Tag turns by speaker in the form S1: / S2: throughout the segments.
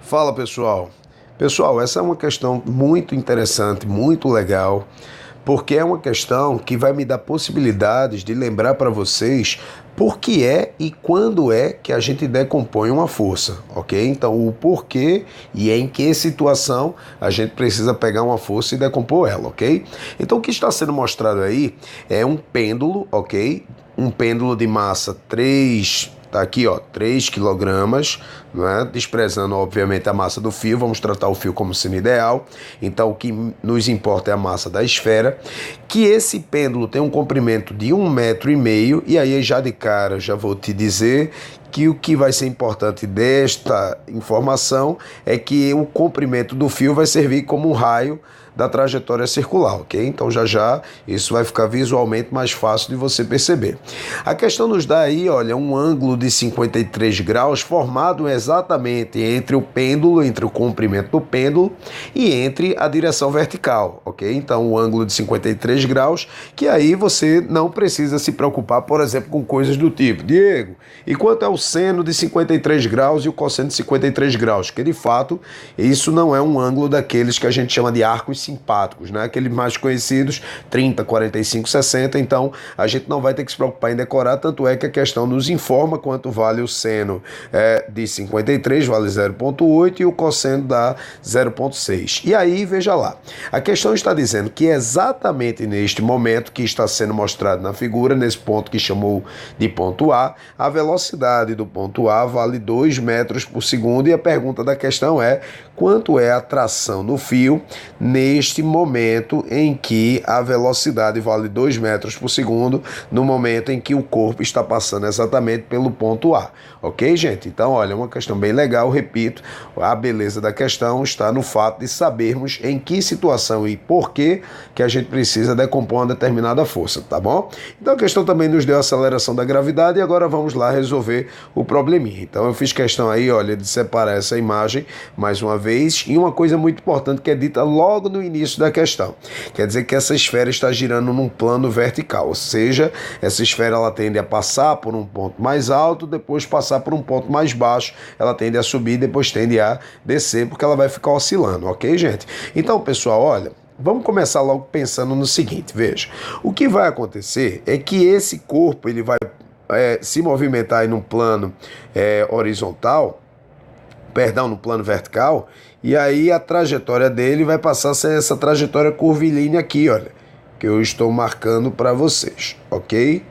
S1: Fala pessoal. Pessoal, essa é uma questão muito interessante, muito legal, porque é uma questão que vai me dar possibilidades de lembrar para vocês por que é e quando é que a gente decompõe uma força, ok? Então, o porquê e em que situação a gente precisa pegar uma força e decompor ela, ok? Então, o que está sendo mostrado aí é um pêndulo, ok? Um pêndulo de massa 3. Tá aqui, ó, 3 quilogramas, né? Desprezando, obviamente, a massa do fio, vamos tratar o fio como sendo ideal. Então, o que nos importa é a massa da esfera. Que esse pêndulo tem um comprimento de 1,5 m, e aí já de cara já vou te dizer que o que vai ser importante desta informação é que o comprimento do fio vai servir como um raio da trajetória circular, ok? Então já isso vai ficar visualmente mais fácil de você perceber. A questão nos dá aí, olha, um ângulo de 53 graus formado exatamente entre o pêndulo, entre o comprimento do pêndulo e entre a direção vertical, ok? Então o ângulo de 53 graus, que aí você não precisa se preocupar, por exemplo, com coisas do tipo, Diego, e quanto é o seno de 53 graus e o cosseno de 53 graus? Que de fato isso não é um ângulo daqueles que a gente chama de arcos simpáticos, né? Aqueles mais conhecidos, 30, 45, 60, então a gente não vai ter que se preocupar em decorar, tanto é que a questão nos informa quanto vale o seno de 53, vale 0,8 e o cosseno dá 0,6. E aí, veja lá, a questão está dizendo que exatamente neste momento que está sendo mostrado na figura, nesse ponto que chamou de ponto a velocidade do ponto A vale 2 metros por segundo e a pergunta da questão é quanto é a tração no fio neste momento em que a velocidade vale 2 metros por segundo, no momento em que o corpo está passando exatamente pelo ponto A. Ok, gente? Então, olha, uma questão bem legal, repito, a beleza da questão está no fato de sabermos em que situação e por que a gente precisa decompor uma determinada força, tá bom? Então, a questão também nos deu a aceleração da gravidade e agora vamos lá resolver o probleminha. Então, eu fiz questão aí, olha, de separar essa imagem mais uma vez e uma coisa muito importante que é dita logo no início da questão. Quer dizer que essa esfera está girando num plano vertical, ou seja, essa esfera ela tende a passar por um ponto mais alto, depois passar por um ponto mais baixo, ela tende a subir, depois tende a descer, porque ela vai ficar oscilando, ok, gente? Então, pessoal, olha, vamos começar logo pensando no seguinte, veja, o que vai acontecer é que esse corpo ele vai se movimentar aí num plano horizontal, perdão, no plano vertical, e aí a trajetória dele vai passar a ser essa trajetória curvilínea aqui, olha, que eu estou marcando para vocês, ok?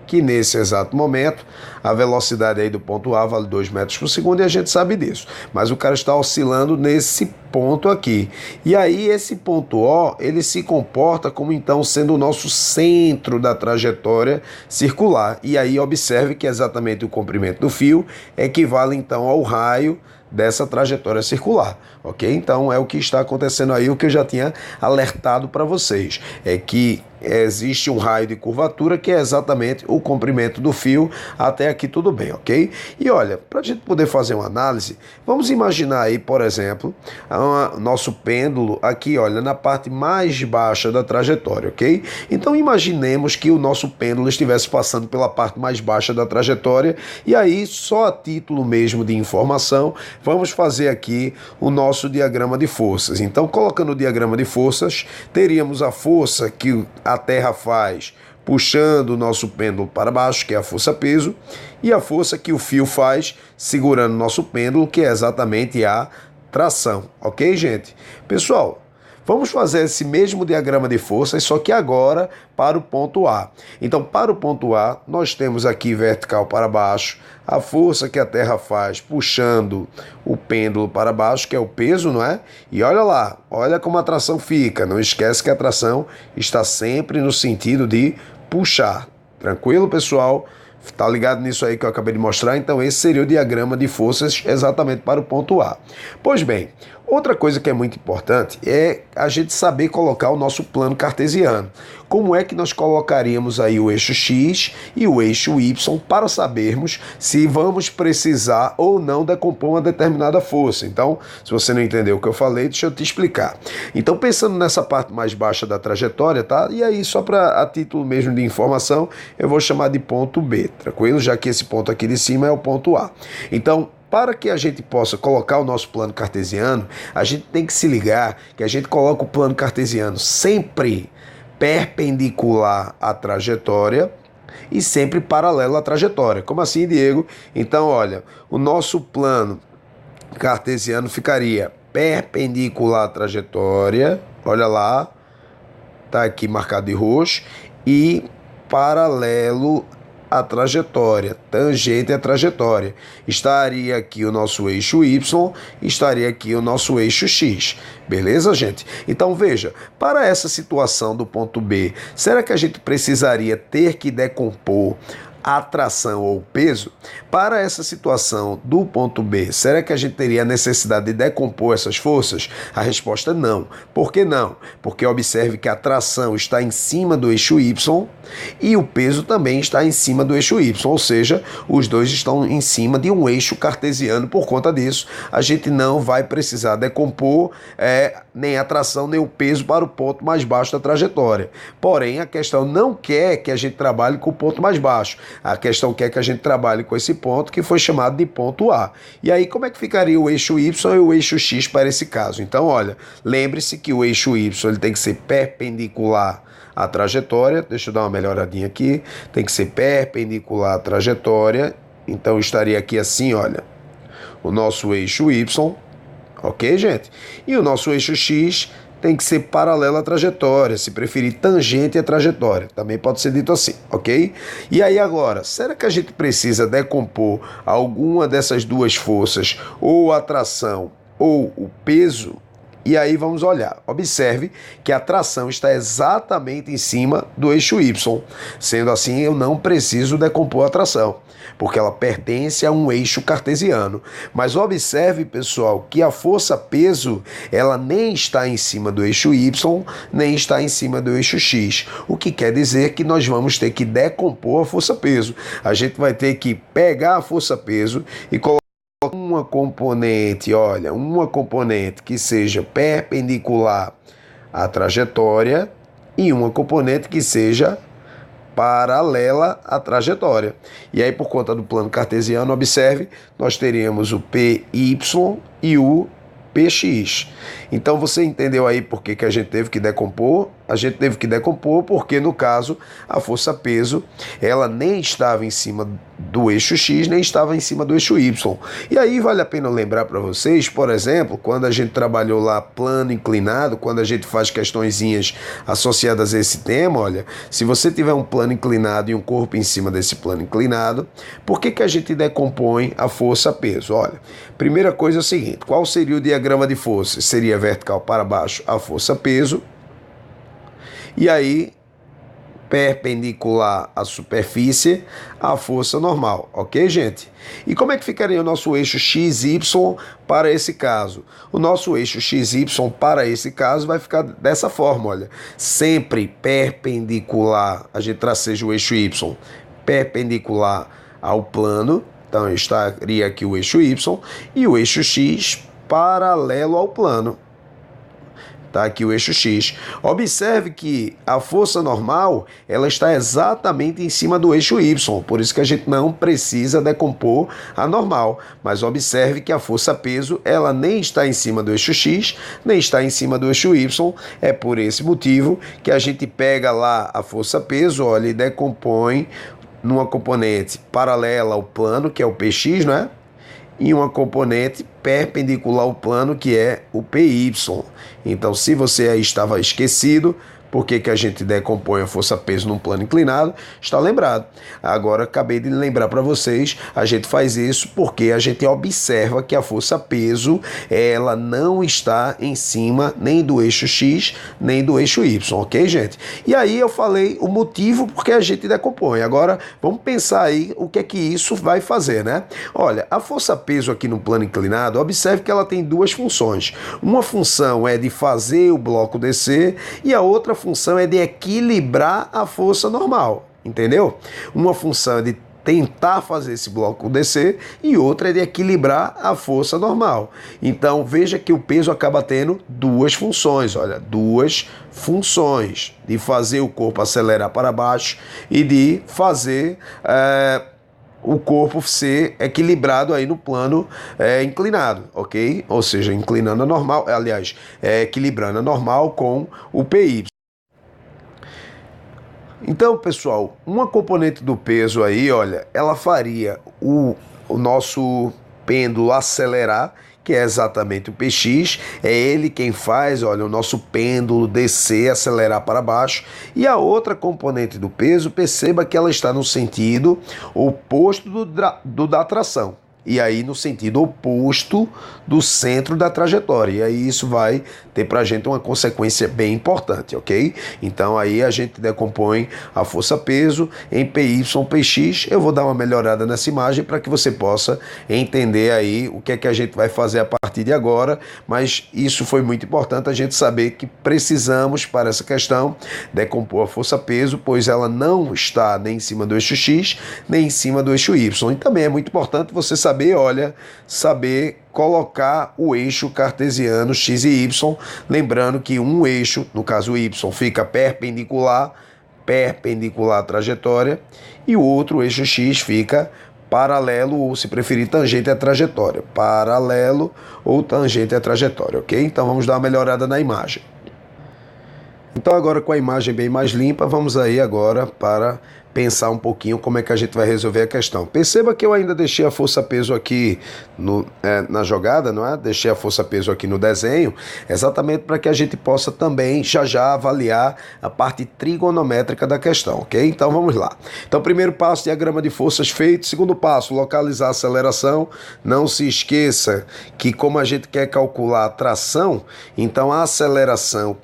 S1: Que nesse exato momento, a velocidade aí do ponto A vale 2 metros por segundo e a gente sabe disso. Mas o cara está oscilando nesse ponto aqui. E aí esse ponto O, ele se comporta como então sendo o nosso centro da trajetória circular. E aí observe que exatamente o comprimento do fio equivale então ao raio dessa trajetória circular, ok? Então é o que está acontecendo aí, o que eu já tinha alertado para vocês, é que existe um raio de curvatura que é exatamente o comprimento do fio, até aqui tudo bem, ok? E olha, para a gente poder fazer uma análise, vamos imaginar aí, por exemplo, nosso pêndulo aqui, olha, na parte mais baixa da trajetória, ok? Então imaginemos que o nosso pêndulo estivesse passando pela parte mais baixa da trajetória e aí, só a título mesmo de informação, vamos fazer aqui o nosso diagrama de forças. Então, colocando o diagrama de forças, teríamos a força que a Terra faz puxando o nosso pêndulo para baixo, que é a força-peso, e a força que o fio faz segurando o nosso pêndulo, que é exatamente a tração. Ok, gente? Pessoal, vamos fazer esse mesmo diagrama de forças, só que agora para o ponto A. Então, para o ponto A, nós temos aqui vertical para baixo, a força que a Terra faz puxando o pêndulo para baixo, que é o peso, não é? E olha lá, olha como a tração fica. Não esquece que a tração está sempre no sentido de puxar. Tranquilo, pessoal? Tá ligado nisso aí que eu acabei de mostrar? Então esse seria o diagrama de forças exatamente para o ponto A. Pois bem, outra coisa que é muito importante é a gente saber colocar o nosso plano cartesiano. Como é que nós colocaríamos aí o eixo X e o eixo Y para sabermos se vamos precisar ou não decompor uma determinada força? Então, se você não entendeu o que eu falei, deixa eu te explicar. Então, pensando nessa parte mais baixa da trajetória, tá? E aí, só para a título mesmo de informação, eu vou chamar de ponto B, tranquilo? Já que esse ponto aqui de cima é o ponto A. Então, para que a gente possa colocar o nosso plano cartesiano, a gente tem que se ligar que a gente coloca o plano cartesiano sempre perpendicular à trajetória e sempre paralelo à trajetória. Como assim, Diego? Então, olha, o nosso plano cartesiano ficaria perpendicular à trajetória, olha lá, tá aqui marcado de roxo, e paralelo à trajetória, tangente à trajetória. Estaria aqui o nosso eixo Y, estaria aqui o nosso eixo X. Beleza, gente? Então veja, para essa situação do ponto B, será que a gente precisaria ter que decompor a tração ou peso? Para essa situação do ponto B, será que a gente teria a necessidade de decompor essas forças? A resposta é não. Por que não? Porque observe que a tração está em cima do eixo Y e o peso também está em cima do eixo Y, ou seja, os dois estão em cima de um eixo cartesiano. Por conta disso, a gente não vai precisar decompor nem a tração nem o peso para o ponto mais baixo da trajetória. Porém, a questão não quer que a gente trabalhe com o ponto mais baixo. A questão quer que a gente trabalhe com esse ponto que foi chamado de ponto A. E aí, como é que ficaria o eixo Y e o eixo X para esse caso? Então, olha, lembre-se que o eixo Y ele tem que ser perpendicular à trajetória. Deixa eu dar uma melhoradinha aqui. Tem que ser perpendicular à trajetória. Então, estaria aqui assim, olha, o nosso eixo Y, ok, gente? E o nosso eixo X tem que ser paralelo à trajetória, se preferir tangente à trajetória, também pode ser dito assim, ok? E aí agora, será que a gente precisa decompor alguma dessas duas forças, ou a tração ou o peso? E aí vamos olhar, observe que a tração está exatamente em cima do eixo Y, sendo assim eu não preciso decompor a tração, porque ela pertence a um eixo cartesiano. Mas observe, pessoal, que a força-peso, ela nem está em cima do eixo Y, nem está em cima do eixo X, o que quer dizer que nós vamos ter que decompor a força-peso. A gente vai ter que pegar a força-peso e colocar uma componente, olha, uma componente que seja perpendicular à trajetória e uma componente que seja paralela à trajetória. E aí, por conta do plano cartesiano, observe, nós teríamos o PY e o PX. Então você entendeu aí por que a gente teve que decompor? A gente teve que decompor porque, no caso, a força-peso, ela nem estava em cima do eixo X, nem estava em cima do eixo Y. E aí vale a pena lembrar para vocês, por exemplo, quando a gente trabalhou lá plano inclinado, quando a gente faz questõezinhas associadas a esse tema, olha, se você tiver um plano inclinado e um corpo em cima desse plano inclinado, por que a gente decompõe a força-peso? Olha, primeira coisa é o seguinte, qual seria o diagrama de força? Seria vertical para baixo a força-peso, e aí perpendicular à superfície a força normal, ok, gente? E como é que ficaria o nosso eixo XY para esse caso? O nosso eixo XY para esse caso vai ficar dessa forma, olha, sempre perpendicular, a gente traceja o eixo Y perpendicular ao plano, então estaria aqui o eixo Y, e o eixo X paralelo ao plano. Tá aqui o eixo X. Observe que a força normal, ela está exatamente em cima do eixo Y, por isso que a gente não precisa decompor a normal. Mas observe que a força-peso, ela nem está em cima do eixo X, nem está em cima do eixo Y. É por esse motivo que a gente pega lá a força-peso, olha, e decompõe numa componente paralela ao plano, que é o PX, não é? E uma componente perpendicular ao plano, que é o PY. Então, se você aí estava esquecido, por que a gente decompõe a força-peso num plano inclinado, está lembrado. Agora, acabei de lembrar para vocês, a gente faz isso porque a gente observa que a força-peso, ela não está em cima nem do eixo X, nem do eixo Y, ok, gente? E aí eu falei o motivo porque a gente decompõe. Agora, vamos pensar aí o que é que isso vai fazer, né? Olha, a força-peso aqui no plano inclinado, observe que ela tem duas funções. Uma função é de fazer o bloco descer e a outra função é de equilibrar a força normal, entendeu? Uma função é de tentar fazer esse bloco descer e outra é de equilibrar a força normal. Então veja que o peso acaba tendo duas funções, olha, duas funções, de fazer o corpo acelerar para baixo e de fazer o corpo ser equilibrado aí no plano inclinado, ok? Ou seja, inclinando a normal, aliás, equilibrando a normal com o PY. Então, pessoal, uma componente do peso aí, olha, ela faria o nosso pêndulo acelerar, que é exatamente o PX, é ele quem faz, olha, o nosso pêndulo descer, acelerar para baixo. E a outra componente do peso, perceba que ela está no sentido oposto da tração. E aí no sentido oposto do centro da trajetória. E aí isso vai ter para a gente uma consequência bem importante, ok? Então aí a gente decompõe a força-peso em PY, PX. Eu vou dar uma melhorada nessa imagem para que você possa entender aí o que é que a gente vai fazer a partir de agora. Mas isso foi muito importante a gente saber que precisamos, para essa questão, decompor a força-peso, pois ela não está nem em cima do eixo X, nem em cima do eixo Y. E também é muito importante você saber colocar o eixo cartesiano X e Y, lembrando que um eixo, no caso o Y, fica perpendicular à trajetória, e o outro eixo X fica paralelo, ou se preferir, tangente à trajetória. Paralelo ou tangente à trajetória, ok? Então vamos dar uma melhorada na imagem. Então agora com a imagem bem mais limpa, vamos aí agora para pensar um pouquinho como é que a gente vai resolver a questão. Perceba que eu ainda deixei a força-peso aqui na jogada, não é? Deixei a força-peso aqui no desenho, exatamente para que a gente possa também já avaliar a parte trigonométrica da questão, ok? Então vamos lá. Então primeiro passo, diagrama de forças feito. Segundo passo, localizar a aceleração. Não se esqueça que como a gente quer calcular a tração, então a aceleração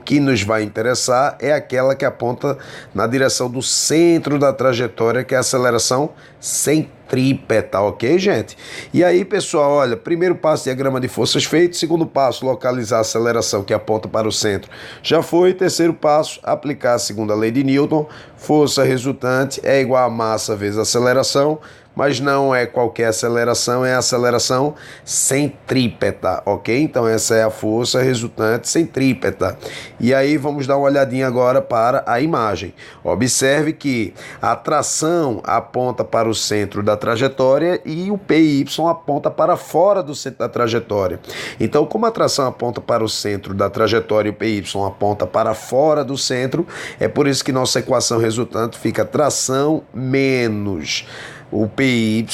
S1: que nos vai interessar é aquela que aponta na direção do centro da trajetória, que é a aceleração centrípeta, ok, gente? E aí, pessoal, olha, primeiro passo, diagrama de forças feito. Segundo passo, localizar a aceleração que aponta para o centro. Já foi. Terceiro passo, aplicar a segunda lei de Newton. Força resultante é igual a massa vezes aceleração, mas não é qualquer aceleração, é a aceleração centrípeta, ok? Então essa é a força resultante centrípeta. E aí vamos dar uma olhadinha agora para a imagem. Observe que a tração aponta para o centro da trajetória e o PY aponta para fora do centro da trajetória. Então, como a tração aponta para o centro da trajetória e o PY aponta para fora do centro, é por isso que nossa equação resultante fica tração menos o PY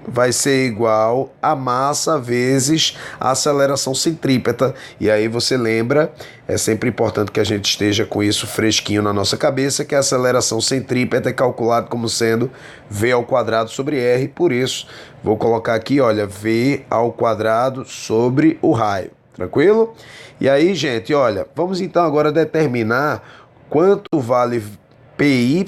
S1: vai ser igual a massa vezes a aceleração centrípeta. E aí você lembra, é sempre importante que a gente esteja com isso fresquinho na nossa cabeça, que a aceleração centrípeta é calculada como sendo V ao quadrado sobre R. Por isso, vou colocar aqui, olha, V ao quadrado sobre o raio. Tranquilo? E aí, gente, olha, vamos então agora determinar quanto vale PY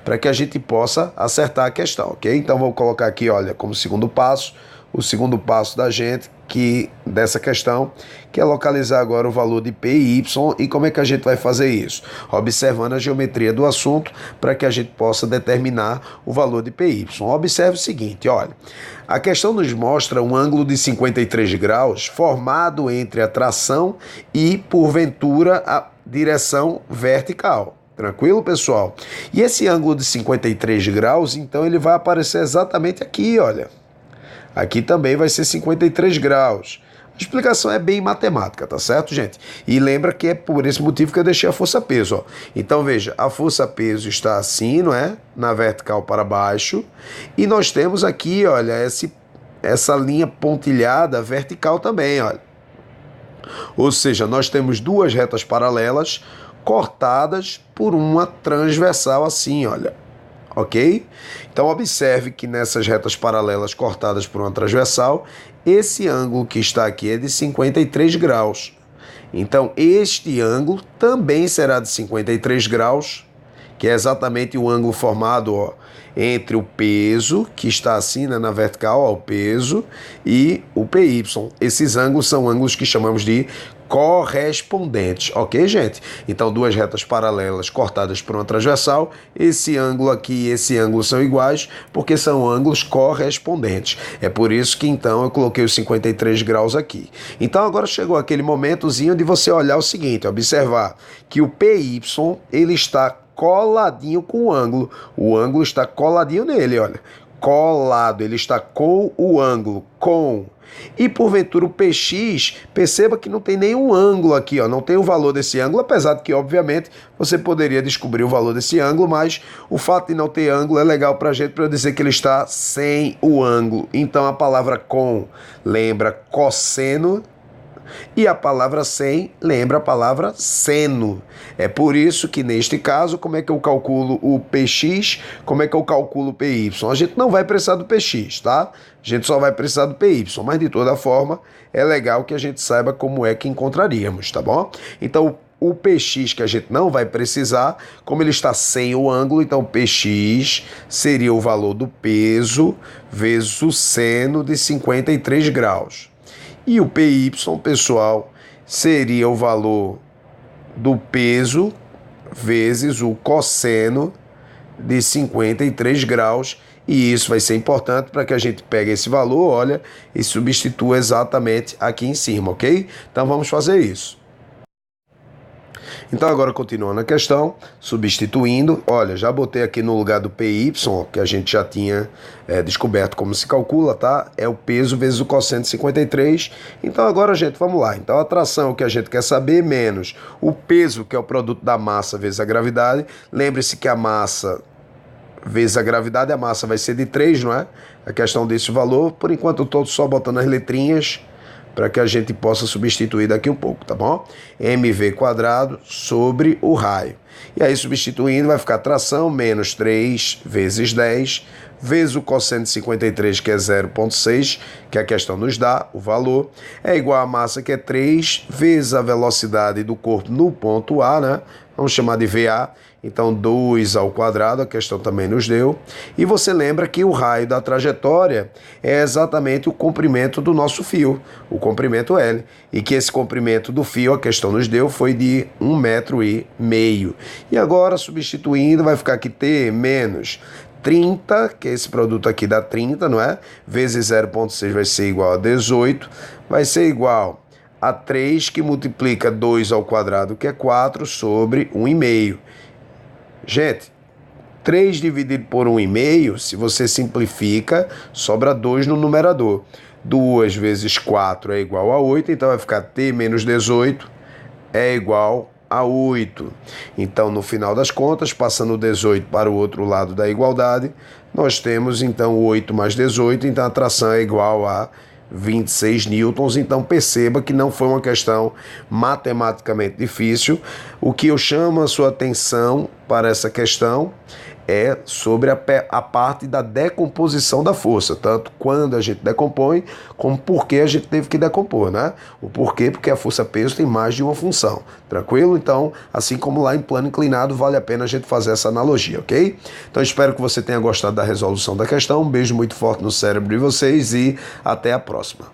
S1: para que a gente possa acertar a questão, ok? Então vou colocar aqui, olha, como segundo passo, o segundo passo da gente dessa questão, que é localizar agora o valor de PY. E como é que a gente vai fazer isso? Observando a geometria do assunto para que a gente possa determinar o valor de PY. Observe o seguinte, olha, a questão nos mostra um ângulo de 53 graus formado entre a tração e, porventura, a direção vertical. Tranquilo, pessoal? E esse ângulo de 53 graus, então ele vai aparecer exatamente aqui, olha. Aqui também vai ser 53 graus. A explicação é bem matemática, tá certo, gente? E lembra que é por esse motivo que eu deixei a força-peso, ó. Então, veja, a força-peso está assim, não é? Na vertical para baixo. E nós temos aqui, olha, essa linha pontilhada vertical também, olha. Ou seja, nós temos duas retas paralelas cortadas por uma transversal assim, olha, ok? Então observe que nessas retas paralelas cortadas por uma transversal, esse ângulo que está aqui é de 53 graus. Então este ângulo também será de 53 graus, que é exatamente o ângulo formado, ó, entre o peso, que está assim, né, na vertical, ó, o peso, e o PY. Esses ângulos são ângulos que chamamos de correspondentes, ok, gente? Então, duas retas paralelas cortadas por uma transversal, esse ângulo aqui e esse ângulo são iguais, porque são ângulos correspondentes. É por isso que, então, eu coloquei os 53 graus aqui. Então, agora chegou aquele momentozinho de você olhar o seguinte, observar que o PY, ele está coladinho com o ângulo está coladinho nele, olha, colado, ele está com o ângulo, com. E porventura o PX, perceba que não tem nenhum ângulo aqui, ó, não tem o valor desse ângulo, apesar de que, obviamente, você poderia descobrir o valor desse ângulo, mas o fato de não ter ângulo é legal para a gente, para dizer que ele está sem o ângulo. Então a palavra com lembra cosseno, e a palavra sem lembra a palavra seno. É por isso que, neste caso, como é que eu calculo o PX? Como é que eu calculo o PY? A gente não vai precisar do PX, tá? A gente só vai precisar do PY. Mas, de toda forma, é legal que a gente saiba como é que encontraríamos, tá bom? Então, o PX que a gente não vai precisar, como ele está sem o ângulo, então PX seria o valor do peso vezes o seno de 53 graus. E o PY, pessoal, seria o valor do peso vezes o cosseno de 53 graus. E isso vai ser importante para que a gente pegue esse valor, olha, e substitua exatamente aqui em cima, ok? Então vamos fazer isso. Então agora continuando a questão, substituindo, olha, já botei aqui no lugar do PY, que a gente já tinha descoberto como se calcula, tá? É o peso vezes o cosseno de 53. Então agora, gente, vamos lá. Então a tração que a gente quer saber menos o peso, que é o produto da massa vezes a gravidade. Lembre-se que a massa vezes a gravidade, a massa vai ser de 3, não é? A questão desse valor, por enquanto eu estou só botando as letrinhas, para que a gente possa substituir daqui um pouco, tá bom? mv quadrado sobre o raio. E aí, substituindo, vai ficar tração menos 3 vezes 10, vezes o cosseno de 53, que é 0,6, que a questão nos dá, o valor, é igual a massa, que é 3, vezes a velocidade do corpo no ponto A, né? Vamos chamar de VA, então 2 ao quadrado, a questão também nos deu. E você lembra que o raio da trajetória é exatamente o comprimento do nosso fio, o comprimento L. E que esse comprimento do fio, a questão nos deu, foi de 1,5 m. E agora, substituindo, vai ficar aqui T menos 30, que esse produto aqui dá 30, não é? Vezes 0,6 vai ser igual a 18, vai ser igual a 3, que multiplica 2 ao quadrado, que é 4, sobre 1,5. Gente, 3 dividido por 1,5, se você simplifica, sobra 2 no numerador. 2 vezes 4 é igual a 8, então vai ficar T menos 18 é igual a 8. Então, no final das contas, passando o 18 para o outro lado da igualdade, nós temos, então, 8 mais 18, então a tração é igual a 26 newtons. Então perceba que não foi uma questão matematicamente difícil. O que eu chamo a sua atenção para essa questão é sobre a parte da decomposição da força, tanto quando a gente decompõe, como por que a gente teve que decompor, né? O porquê, porque a força-peso tem mais de uma função, tranquilo? Então, assim como lá em plano inclinado, vale a pena a gente fazer essa analogia, ok? Então, espero que você tenha gostado da resolução da questão. Um beijo muito forte no cérebro de vocês e até a próxima.